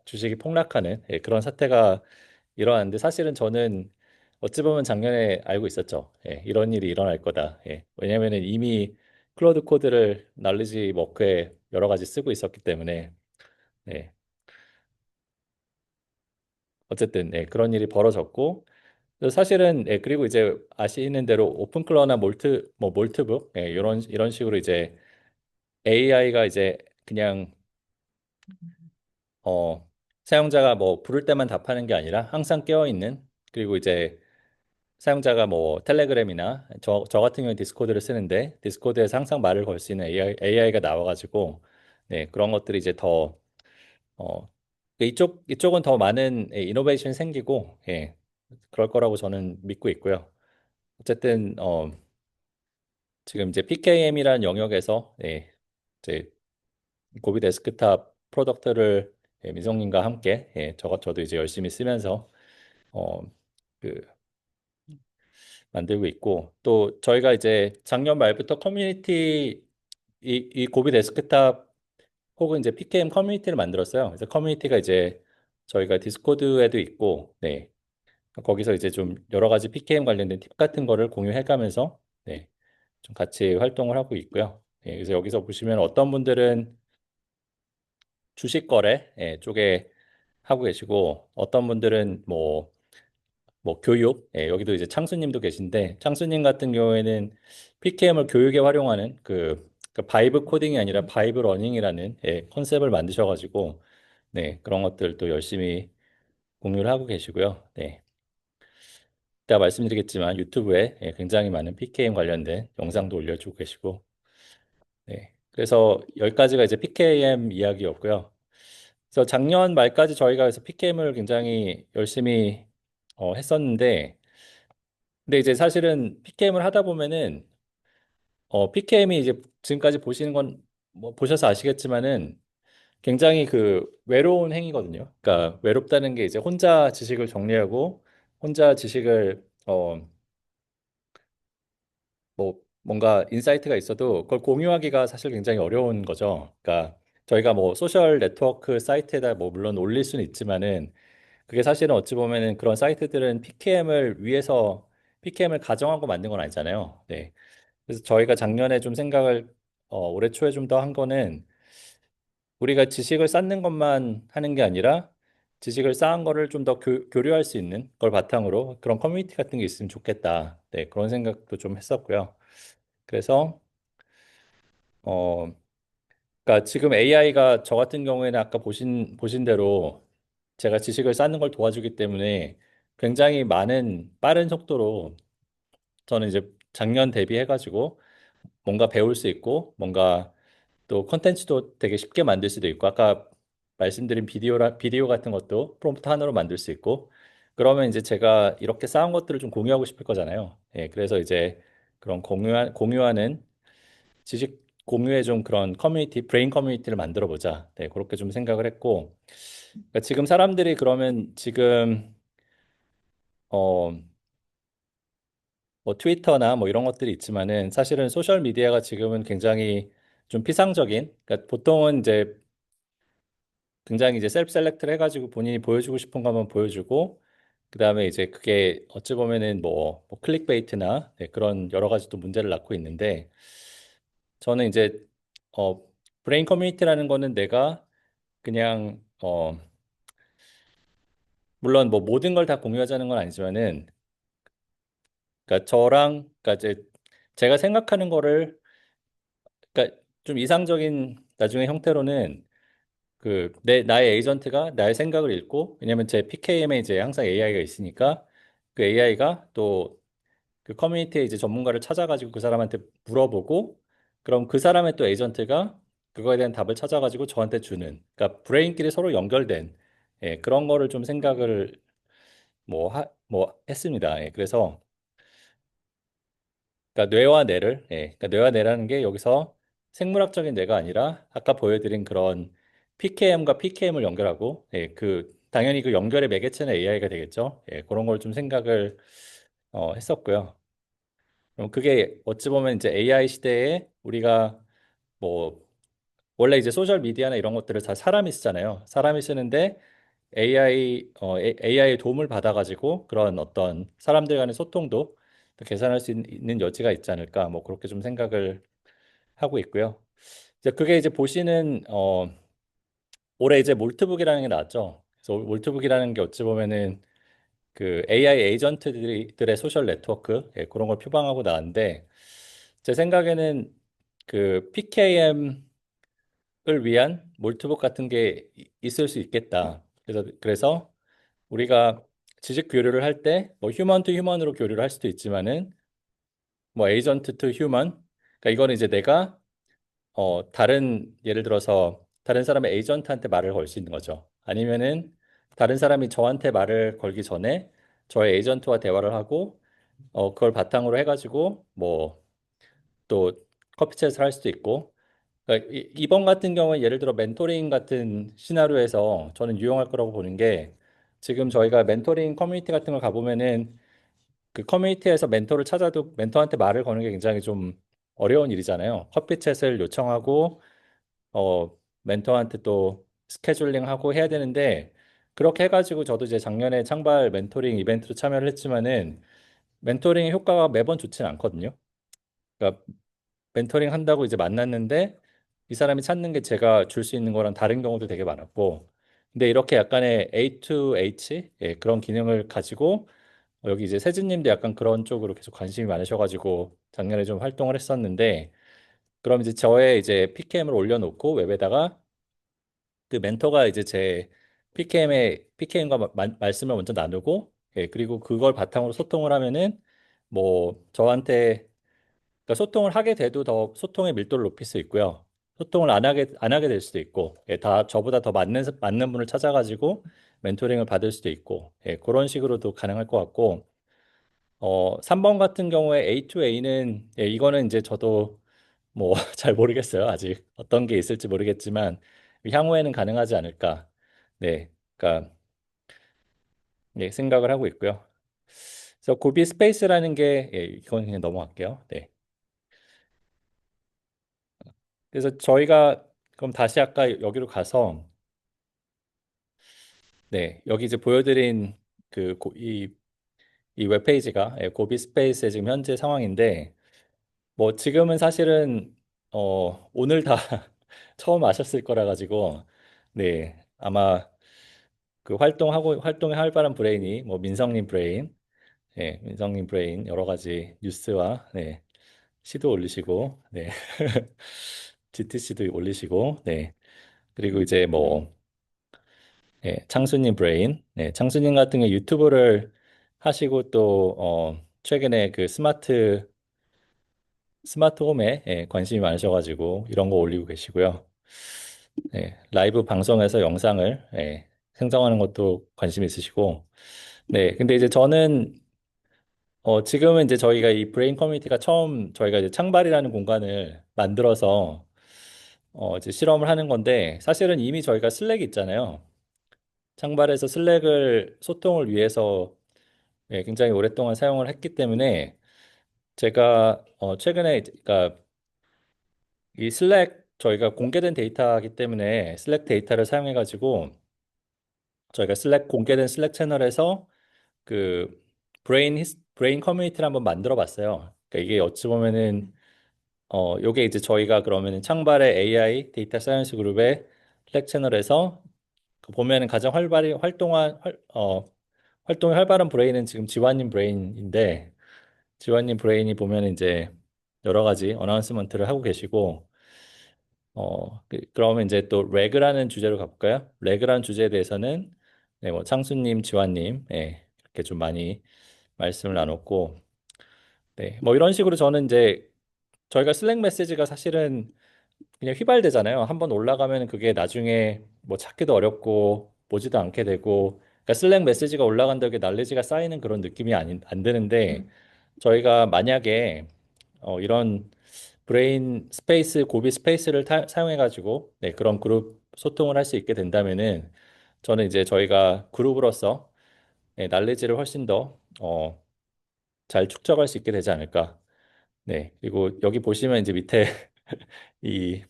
주식이 폭락하는 그런 사태가 일어났는데 사실은 저는 어찌 보면 작년에 알고 있었죠. 이런 일이 일어날 거다. 왜냐면은 이미 클로드 코드를 날리지 워크에 여러 가지 쓰고 있었기 때문에 예, 어쨌든 그런 일이 벌어졌고 그래서 사실은 그리고 이제 아시는 대로 오픈클러나 몰트북 이런 식으로 이제 AI가 이제 그냥 어, 사용자가 뭐 부를 때만 답하는 게 아니라 항상 깨어 있는 그리고 이제 사용자가 뭐 텔레그램이나 저 같은 경우는 디스코드를 쓰는데 디스코드에서 항상 말을 걸 수 있는 AI가 나와가지고 네, 그런 것들이 이제 더 이쪽은 더 많은 이노베이션이 생기고 그럴 거라고 저는 믿고 있고요. 어쨌든 지금 이제 PKM이라는 영역에서 이제 고비 데스크탑 프로덕트를 민성님과 함께 저도 이제 열심히 쓰면서 어, 그 만들고 있고 또 저희가 이제 작년 말부터 커뮤니티 이 고비 데스크탑 혹은 이제 PKM 커뮤니티를 만들었어요. 그래서 커뮤니티가 이제 저희가 디스코드에도 있고 거기서 이제 좀 여러 가지 PKM 관련된 팁 같은 거를 공유해가면서 좀 같이 활동을 하고 있고요. 그래서 여기서 보시면 어떤 분들은 주식 거래 쪽에 하고 계시고 어떤 분들은 뭐 교육 여기도 이제 창수님도 계신데 창수님 같은 경우에는 PKM을 교육에 활용하는 그 바이브 코딩이 아니라 바이브 러닝이라는 컨셉을 만드셔가지고 그런 것들도 열심히 공유를 하고 계시고요. 이따 말씀드리겠지만 유튜브에 굉장히 많은 PKM 관련된 영상도 올려주고 계시고 그래서 여기까지가 이제 PKM 이야기였고요. 그래서 작년 말까지 저희가 그래서 PKM을 굉장히 열심히 했었는데 근데 이제 사실은 PKM을 하다 보면은 PKM이 이제 지금까지 보시는 건 뭐 보셔서 아시겠지만은 굉장히 그 외로운 행위거든요. 그러니까 외롭다는 게 이제 혼자 지식을 정리하고 혼자 지식을 뭐 뭔가 인사이트가 있어도 그걸 공유하기가 사실 굉장히 어려운 거죠. 그러니까 저희가 뭐 소셜 네트워크 사이트에다 뭐 물론 올릴 수는 있지만은 그게 사실은 어찌 보면은 그런 사이트들은 PKM을 가정하고 만든 건 아니잖아요. 그래서 저희가 작년에 좀 생각을 올해 초에 좀 더 한 거는 우리가 지식을 쌓는 것만 하는 게 아니라 지식을 쌓은 거를 좀 더 교류할 수 있는 걸 바탕으로 그런 커뮤니티 같은 게 있으면 좋겠다. 그런 생각도 좀 했었고요. 그래서 어 그러니까 지금 AI가 저 같은 경우에는 아까 보신 대로 제가 지식을 쌓는 걸 도와주기 때문에 굉장히 많은 빠른 속도로 저는 이제 작년 대비해가지고 뭔가 배울 수 있고 뭔가 또 컨텐츠도 되게 쉽게 만들 수도 있고 아까 말씀드린 비디오 같은 것도 프롬프트 하나로 만들 수 있고 그러면 이제 제가 이렇게 쌓은 것들을 좀 공유하고 싶을 거잖아요. 그래서 이제 그런 공유하는 지식 공유의 좀 그런 커뮤니티, 브레인 커뮤니티를 만들어 보자. 네, 그렇게 좀 생각을 했고, 그러니까 지금 사람들이 그러면 지금 어, 뭐 트위터나 뭐 이런 것들이 있지만은 사실은 소셜 미디어가 지금은 굉장히 좀 피상적인, 그러니까 보통은 이제 굉장히 이제 셀프 셀렉트를 해가지고 본인이 보여주고 싶은 것만 보여주고, 그다음에 이제 그게 어찌 보면은 뭐 클릭베이트나 네, 그런 여러 가지 또 문제를 낳고 있는데, 저는 이제 어 브레인 커뮤니티라는 거는 내가 그냥 물론 뭐 모든 걸 다 공유하자는 건 아니지만은, 그러니까 그러니까 이제 제가 생각하는 거를, 그러니까 좀 이상적인 나중에 형태로는 나의 에이전트가 나의 생각을 읽고, 왜냐면 제 PKM에 이제 항상 AI가 있으니까 그 AI가 또 그 커뮤니티에 이제 전문가를 찾아가지고 그 사람한테 물어보고, 그럼 그 사람의 또 에이전트가 그거에 대한 답을 찾아가지고 저한테 주는, 그러니까 브레인끼리 서로 연결된, 예, 그런 거를 좀 생각을 뭐 했습니다. 예, 그래서 그러니까 뇌와 뇌를, 예, 그러니까 뇌와 뇌라는 게 여기서 생물학적인 뇌가 아니라 아까 보여드린 그런 PKM과 PKM을 연결하고, 예, 당연히 그 연결의 매개체는 AI가 되겠죠. 예, 그런 걸 좀 생각을 했었고요. 그럼 그게 어찌 보면 이제 AI 시대에 우리가 뭐 원래 이제 소셜 미디어나 이런 것들을 다 사람이 쓰잖아요. 사람이 쓰는데 AI의 도움을 받아가지고 그런 어떤 사람들 간의 소통도 또 개선할 수 있는 여지가 있지 않을까, 뭐 그렇게 좀 생각을 하고 있고요. 이제 그게 이제 보시는 올해 이제 몰트북이라는 게 나왔죠. 그래서 몰트북이라는 게 어찌 보면은 그 AI 에이전트들의 소셜 네트워크, 예, 그런 걸 표방하고 나왔는데, 제 생각에는 그 PKM을 위한 몰트북 같은 게 있을 수 있겠다. 그래서 우리가 지식 교류를 할 때 뭐 휴먼 투 휴먼으로 교류를 할 수도 있지만은 뭐 에이전트 투 휴먼, 그러니까 이거는 이제 내가 다른 예를 들어서 다른 사람의 에이전트한테 말을 걸 수 있는 거죠. 아니면은 다른 사람이 저한테 말을 걸기 전에 저의 에이전트와 대화를 하고 그걸 바탕으로 해가지고 뭐 또 커피챗을 할 수도 있고, 그러니까 이번 같은 경우는 예를 들어 멘토링 같은 시나리오에서 저는 유용할 거라고 보는 게, 지금 저희가 멘토링 커뮤니티 같은 걸 가보면은 그 커뮤니티에서 멘토를 찾아도 멘토한테 말을 거는 게 굉장히 좀 어려운 일이잖아요. 커피챗을 요청하고 멘토한테 또 스케줄링하고 해야 되는데, 그렇게 해가지고 저도 이제 작년에 창발 멘토링 이벤트로 참여를 했지만은 멘토링의 효과가 매번 좋지는 않거든요. 그러니까 멘토링 한다고 이제 만났는데 이 사람이 찾는 게 제가 줄 수 있는 거랑 다른 경우도 되게 많았고, 근데 이렇게 약간의 A to H, 예, 그런 기능을 가지고 여기 이제 세진님도 약간 그런 쪽으로 계속 관심이 많으셔가지고 작년에 좀 활동을 했었는데, 그럼 이제 저의 이제 PKM을 올려놓고 웹에다가 그 멘토가 이제 제 PKM과 말씀을 먼저 나누고, 예, 그리고 그걸 바탕으로 소통을 하면은 뭐 저한테, 그러니까 소통을 하게 돼도 더 소통의 밀도를 높일 수 있고요. 소통을 안 하게 될 수도 있고, 예, 다 저보다 더 맞는 분을 찾아가지고 멘토링을 받을 수도 있고, 예, 그런 식으로도 가능할 것 같고, 3번 같은 경우에 A2A는, 예, 이거는 이제 저도 뭐 잘 모르겠어요. 아직 어떤 게 있을지 모르겠지만 향후에는 가능하지 않을까. 네, 그러니까 예, 생각을 하고 있고요. 그래서 고비 스페이스라는 게, 예, 이건 그냥 넘어갈게요. 네. 그래서 저희가 그럼 다시 아까 여기로 가서, 네, 여기 이제 보여드린 이 웹페이지가, 예, 고비 스페이스의 지금 현재 상황인데, 뭐 지금은 사실은 오늘 다 처음 아셨을 거라 가지고, 네, 아마 그 활동에 활발한 브레인이 뭐 민성님 브레인, 예, 민성님 브레인 여러 가지 뉴스와, 네, 시도 올리시고, 네, GTC도 올리시고, 네, 그리고 이제 뭐, 예, 창수님 브레인, 네, 창수님 같은 경우 유튜브를 하시고 또 최근에 그 스마트 홈에, 예, 관심이 많으셔가지고 이런 거 올리고 계시고요. 네, 라이브 방송에서 영상을, 예, 생성하는 것도 관심 있으시고, 네, 근데 이제 저는 지금은 이제 저희가 이 브레인 커뮤니티가 처음 저희가 이제 창발이라는 공간을 만들어서 이제 실험을 하는 건데 사실은 이미 저희가 슬랙이 있잖아요. 창발에서 슬랙을 소통을 위해서 예, 굉장히 오랫동안 사용을 했기 때문에 제가 최근에 그러니까 이 슬랙 저희가 공개된 데이터이기 때문에 슬랙 데이터를 사용해 가지고 저희가 슬랙 공개된 슬랙 채널에서 그 브레인 커뮤니티를 한번 만들어 봤어요. 그러니까 이게 어찌 보면은 요게 이제 저희가 그러면은 창발의 AI 데이터 사이언스 그룹의 슬랙 채널에서 그 보면은 가장 활발히 활동이 활발한 브레인은 지금 지완님 브레인인데 지완님 브레인이 보면 이제 여러 가지 어나운스먼트를 하고 계시고 그러면 이제 또 레그라는 주제로 가볼까요? 레그라는 주제에 대해서는 네, 뭐 창수님, 지완님 예, 이렇게 좀 많이 말씀을 나눴고 네, 뭐 이런 식으로 저는 이제 저희가 슬랙 메시지가 사실은 그냥 휘발되잖아요. 한번 올라가면 그게 나중에 뭐 찾기도 어렵고 보지도 않게 되고 그러니까 슬랙 메시지가 올라간다고 날리지가 쌓이는 그런 느낌이 안 드는데 저희가 만약에 이런 브레인 스페이스 고비 스페이스를 사용해 가지고 네, 그런 그룹 소통을 할 수 있게 된다면은 저는 이제 저희가 그룹으로서 네, 날리지를 훨씬 더 잘 축적할 수 있게 되지 않을까. 네. 그리고 여기 보시면 이제 밑에 이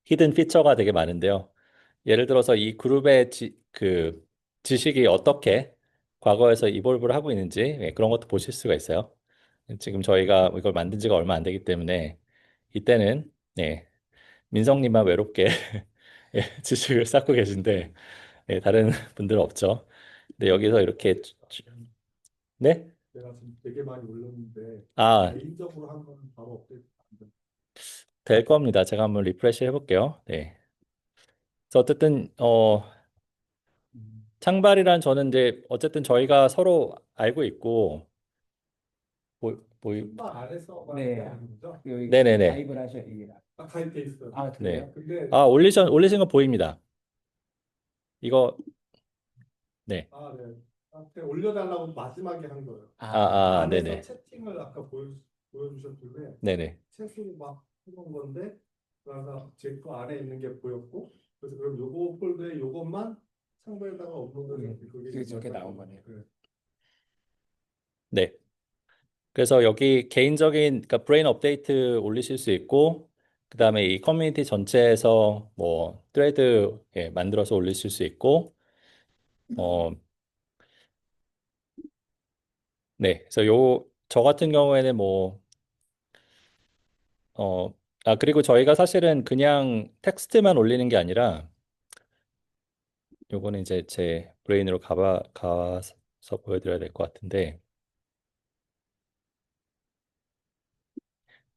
히든 피처가 되게 많은데요. 예를 들어서 이 그룹의 그 지식이 어떻게 과거에서 이볼브를 하고 있는지 예, 그런 것도 보실 수가 있어요. 지금 저희가 이걸 만든 지가 얼마 안 되기 때문에 이때는 네, 민성님만 외롭게 예, 지식을 쌓고 계신데 예, 다른 분들은 없죠. 근데 여기서 이렇게 네? 내가 지금 되게 많이 올렸는데 아, 개인적으로 한 건 바로 업데이트 안 돼. 될 겁니다. 제가 한번 리프레시 해볼게요. 네. 그래서 어쨌든 창발이란 저는 이제 어쨌든 저희가 서로 알고 있고 신발 안에서 네. 하는 거죠? 여기 네네네. 가입을 하셔야 돼요. 딱 가입돼 있어요. 아, 그래요? 네. 근데 아, 올리신 거 보입니다. 이거, 네. 네. 앞에 올려달라고 마지막에 한 거예요. 안에서 네네. 채팅을 아까 보여주셨길래 네네. 채팅 막 해본 건데 그래서 제 거 안에 있는 게 보였고 그래서 그럼 요거 폴더에 요것만 창구에다가 업로드해서 그게 저렇게 나온 거네요. 네. 그래서 여기 개인적인, 그러니까 브레인 업데이트 올리실 수 있고, 그 다음에 이 커뮤니티 전체에서 뭐, 트레드, 예, 만들어서 올리실 수 있고, 어, 네. 그래서 저 같은 경우에는 뭐, 그리고 저희가 사실은 그냥 텍스트만 올리는 게 아니라, 요거는 이제 제 브레인으로 가서 보여드려야 될 것 같은데,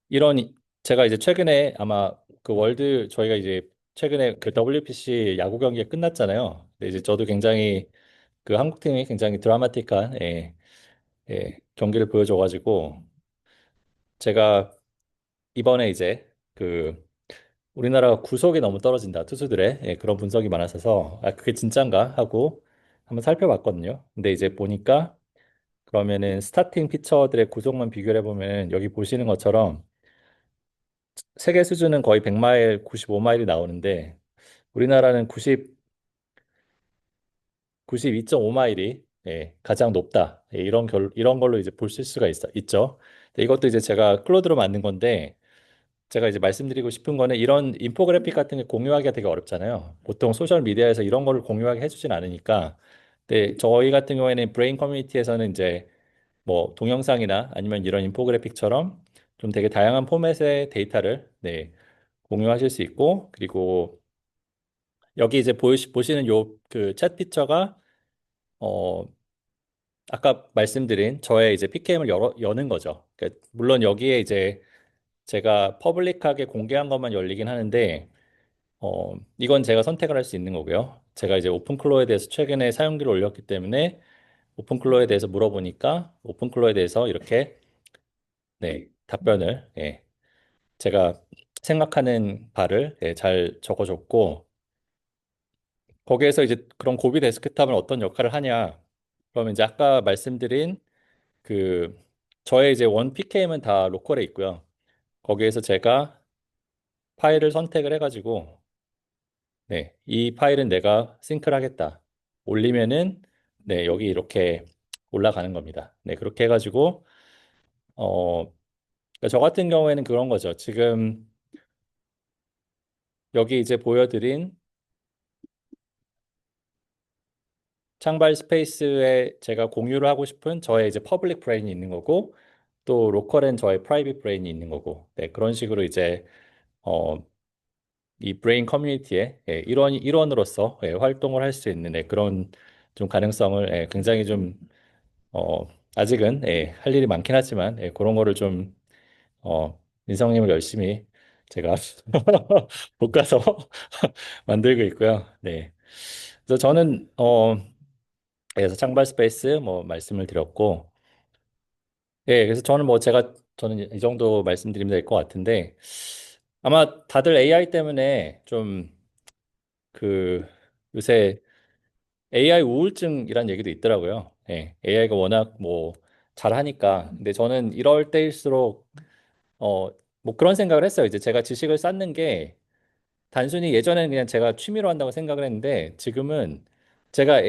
이런, 제가 이제 최근에 아마 그 월드, 저희가 이제 최근에 그 WPC 야구 경기가 끝났잖아요. 근데 이제 저도 굉장히 그 한국팀이 굉장히 드라마틱한, 예, 예, 경기를 보여줘가지고, 제가 이번에 이제 그 우리나라가 구속이 너무 떨어진다, 투수들의 예, 그런 분석이 많았어서, 그게 진짠가 하고 한번 살펴봤거든요. 근데 이제 보니까 그러면은 스타팅 피처들의 구속만 비교를 해보면 여기 보시는 것처럼 세계 수준은 거의 100마일, 95마일이 나오는데 우리나라는 92.5마일이 예, 가장 높다. 예, 이런 걸로 이제 보실 수가 있죠. 이것도 이제 제가 클로드로 만든 건데 제가 이제 말씀드리고 싶은 거는 이런 인포그래픽 같은 게 공유하기가 되게 어렵잖아요. 보통 소셜 미디어에서 이런 거를 공유하게 해주진 않으니까. 근데 저희 같은 경우에는 브레인 커뮤니티에서는 이제 뭐 동영상이나 아니면 이런 인포그래픽처럼 좀 되게 다양한 포맷의 데이터를 네, 공유하실 수 있고 그리고 여기 이제 보시는 요 그 챗 피처가 어 아까 말씀드린 저의 이제 PKM을 여는 거죠. 그러니까 물론 여기에 이제 제가 퍼블릭하게 공개한 것만 열리긴 하는데 이건 제가 선택을 할 수 있는 거고요. 제가 이제 오픈클로에 대해서 최근에 사용기를 올렸기 때문에 오픈클로에 대해서 물어보니까 오픈클로에 대해서 이렇게 네, 답변을 예, 제가 생각하는 바를 예, 잘 적어줬고 거기에서 이제 그런 고비 데스크탑은 어떤 역할을 하냐? 그러면 이제 아까 말씀드린 그 저의 이제 원 PKM은 다 로컬에 있고요. 거기에서 제가 파일을 선택을 해가지고 네, 이 파일은 내가 싱크를 하겠다. 올리면은 네, 여기 이렇게 올라가는 겁니다. 네, 그렇게 해가지고 그러니까 저 같은 경우에는 그런 거죠. 지금 여기 이제 보여드린 창발 스페이스에 제가 공유를 하고 싶은 저의 이제 퍼블릭 브레인이 있는 거고 또 로컬엔 저의 프라이빗 브레인이 있는 거고 네, 그런 식으로 이제 어, 이 브레인 커뮤니티의 예, 일원으로서 예, 활동을 할 수 있는 예, 그런 좀 가능성을 예, 굉장히 좀 어, 아직은 예, 할 일이 많긴 하지만 예, 그런 거를 좀 민성님을 열심히 제가 볶아서 만들고 있고요. 네. 그래서 저는 그래서 창발 스페이스 뭐 말씀을 드렸고 예, 그래서 저는 뭐 저는 이 정도 말씀드리면 될 것 같은데 아마 다들 AI 때문에 좀 그 요새 AI 우울증이란 얘기도 있더라고요. 예, AI가 워낙 뭐 잘하니까. 근데 저는 이럴 때일수록 어, 뭐 그런 생각을 했어요. 이제 제가 지식을 쌓는 게 단순히 예전에는 그냥 제가 취미로 한다고 생각을 했는데 지금은 제가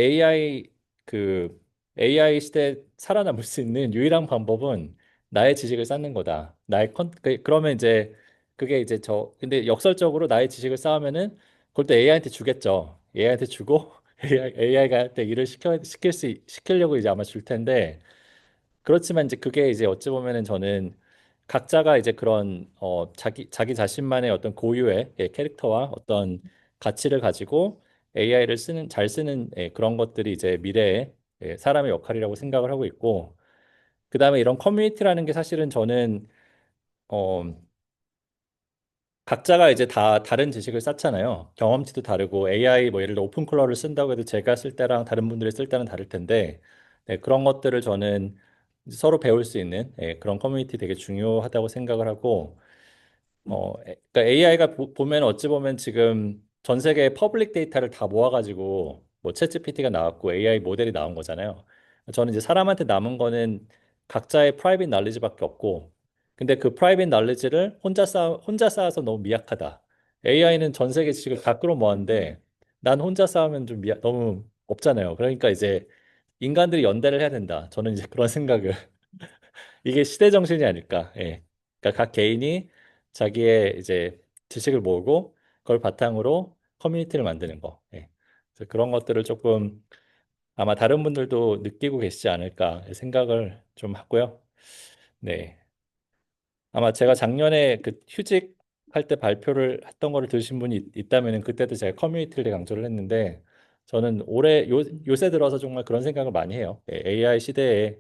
그 AI 시대에 살아남을 수 있는 유일한 방법은 나의 지식을 쌓는 거다. 그러면 이제 그게 이제 근데 역설적으로 나의 지식을 쌓으면은 그걸 또 AI한테 주겠죠. AI한테 주고 AI가 할 때 일을 시키려고 이제 아마 줄 텐데 그렇지만 이제 그게 이제 어찌 보면은 저는 각자가 이제 그런 자기 자신만의 어떤 고유의 예, 캐릭터와 어떤 가치를 가지고 AI를 잘 쓰는 예, 그런 것들이 이제 미래의 예, 사람의 역할이라고 생각을 하고 있고 그다음에 이런 커뮤니티라는 게 사실은 저는 어 각자가 이제 다 다른 지식을 쌓잖아요. 경험치도 다르고 AI 뭐 예를 들어 오픈컬러를 쓴다고 해도 제가 쓸 때랑 다른 분들이 쓸 때는 다를 텐데 네, 그런 것들을 저는 서로 배울 수 있는 예, 그런 커뮤니티 되게 중요하다고 생각을 하고 그러니까 AI가 보면 어찌 보면 지금 전 세계의 퍼블릭 데이터를 다 모아가지고 뭐 챗GPT가 나왔고 AI 모델이 나온 거잖아요. 저는 이제 사람한테 남은 거는 각자의 프라이빗 날리지밖에 없고, 근데 그 프라이빗 날리지를 혼자 쌓아서 너무 미약하다. AI는 전 세계 지식을 다 끌어모았는데 난 혼자 쌓으면 좀 너무 없잖아요. 그러니까 이제 인간들이 연대를 해야 된다. 저는 이제 그런 생각을 이게 시대 정신이 아닐까. 예. 그러니까 각 개인이 자기의 이제 지식을 모으고 그걸 바탕으로 커뮤니티를 만드는 거. 예. 그래서 그런 것들을 조금 아마 다른 분들도 느끼고 계시지 않을까 생각을 좀 하고요. 네. 아마 제가 작년에 그 휴직 할 때 발표를 했던 거를 들으신 분이 있다면은 그때도 제가 커뮤니티를 되게 강조를 했는데 저는 요새 들어서 정말 그런 생각을 많이 해요. AI 시대에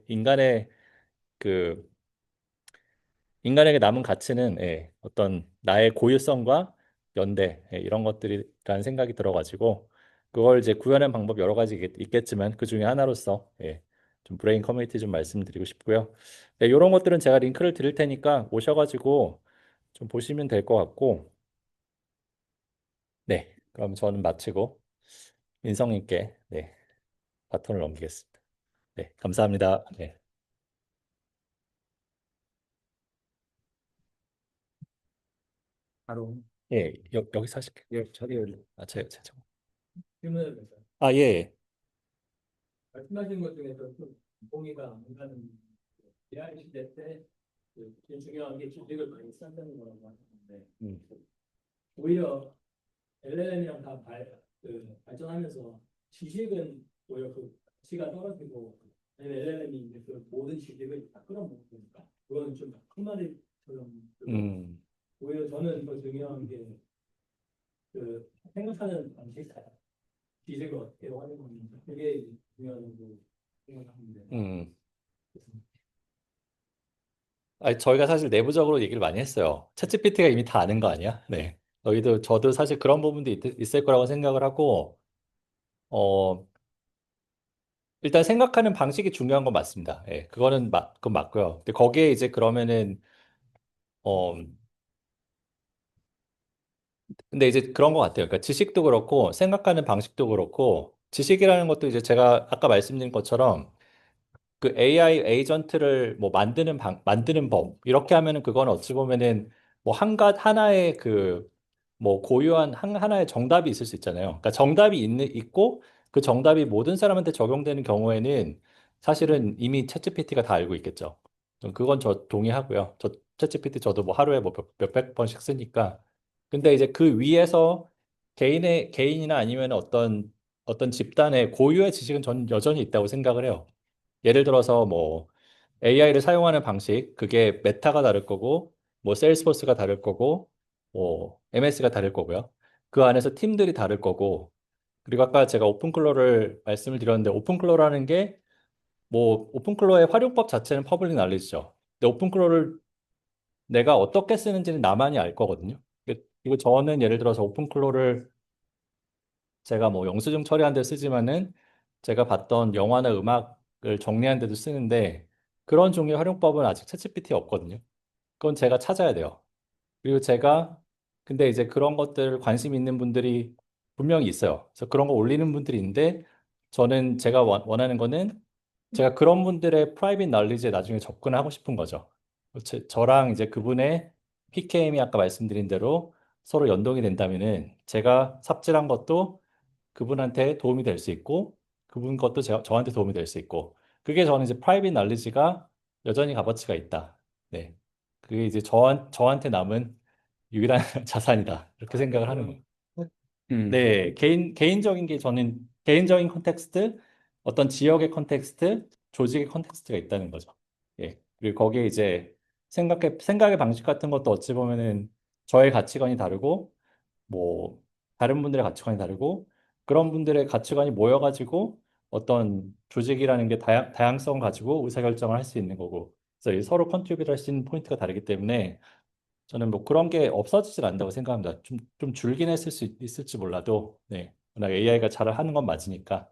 그 인간에게 남은 가치는 예, 어떤 나의 고유성과 연대 이런 것들이라는 생각이 들어가지고 그걸 이제 구현하는 방법 여러 가지 있겠지만 그 중에 하나로서 예, 좀 브레인 커뮤니티 좀 말씀드리고 싶고요. 네, 이런 것들은 제가 링크를 드릴 테니까 오셔가지고 좀 보시면 될 것 같고 네, 그럼 저는 마치고 민성님께 네, 바톤을 넘기겠습니다. 네, 감사합니다. 네, 바로 예, 여기서 하실게요. 예, 저기 아, 제. 질문을 드려요. 아, 예, 예. 말씀하신 것 중에서 좀 공의가 안 가는 AI 시대 때 제일 중요한 게 지식을 많이 쌓는 거라고 하셨는데 음, 오히려 LLM이랑 발전하면서 지식은 오히려 그 가치가 떨어지고 LLM이 이제 그 모든 지식을 다 끌어모으니까 그건 좀 큰 말이처럼 음, 오히려 저는 더 중요한 게 그 생각하는 방식, 지식을 어떻게 활용하는지 그게 중요하다고 생각하는데 음. 아니, 저희가 사실 내부적으로 얘기를 많이 했어요. 챗GPT가 이미 다 아는 거 아니야? 네. 저도 사실 그런 부분도 있을 거라고 생각을 하고, 어, 일단 생각하는 방식이 중요한 건 맞습니다. 예, 그건 맞고요. 근데 거기에 이제 그러면은, 어, 근데 이제 그런 것 같아요. 그러니까 지식도 그렇고, 생각하는 방식도 그렇고, 지식이라는 것도 이제 제가 아까 말씀드린 것처럼, 그 AI 에이전트를 뭐 만드는 법 이렇게 하면은 그건 어찌 보면은 뭐 하나의 그 뭐 고유한 하나의 정답이 있을 수 있잖아요. 그러니까 정답이 있고 그 정답이 모든 사람한테 적용되는 경우에는 사실은 이미 챗GPT가 다 알고 있겠죠. 그건 저 동의하고요. 저 챗GPT 저도 뭐 하루에 뭐 몇백 번씩 쓰니까. 근데 이제 그 위에서 개인이나 아니면 어떤 집단의 고유의 지식은 전 여전히 있다고 생각을 해요. 예를 들어서 뭐 AI를 사용하는 방식, 그게 메타가 다를 거고, 뭐 세일스포스가 다를 거고, 뭐 MS가 다를 거고요. 그 안에서 팀들이 다를 거고, 그리고 아까 제가 오픈클로를 말씀을 드렸는데, 오픈클로라는 게 뭐 오픈클로의 활용법 자체는 퍼블릭 날리지죠. 근데 오픈클로를 내가 어떻게 쓰는지는 나만이 알 거거든요. 그리고 저는 예를 들어서 오픈클로를 제가 뭐 영수증 처리하는 데 쓰지만은 제가 봤던 영화나 음악을 정리하는 데도 쓰는데 그런 종류의 활용법은 아직 챗GPT에 없거든요. 그건 제가 찾아야 돼요. 그리고 근데 이제 그런 것들 관심 있는 분들이 분명히 있어요. 그래서 그런 거 올리는 분들이 있는데 제가 원하는 거는 제가 그런 분들의 프라이빗 날리지에 나중에 접근하고 싶은 거죠. 저랑 이제 그분의 PKM이 아까 말씀드린 대로 서로 연동이 된다면은 제가 삽질한 것도 그분한테 도움이 될 수 있고 그분 것도 저한테 도움이 될 수 있고 그게 저는 이제 프라이빗 날리지가 여전히 값어치가 있다. 네. 그게 이제 저한테 남은 유일한 자산이다. 이렇게 생각을 하는 거예요. 네, 개인적인 게 저는 개인적인 컨텍스트, 어떤 지역의 컨텍스트, 조직의 컨텍스트가 있다는 거죠. 예. 그리고 거기에 이제 생각의 방식 같은 것도 어찌 보면은 저의 가치관이 다르고, 뭐, 다른 분들의 가치관이 다르고, 그런 분들의 가치관이 모여가지고 어떤 조직이라는 게 다양성 가지고 의사결정을 할 수 있는 거고, 그래서 이 서로 컨트리뷰트 할 수 있는 포인트가 다르기 때문에 저는 뭐 그런 게 없어지질 않는다고 생각합니다. 좀 줄긴 있을지 몰라도, 네. 워낙 AI가 잘 하는 건 맞으니까.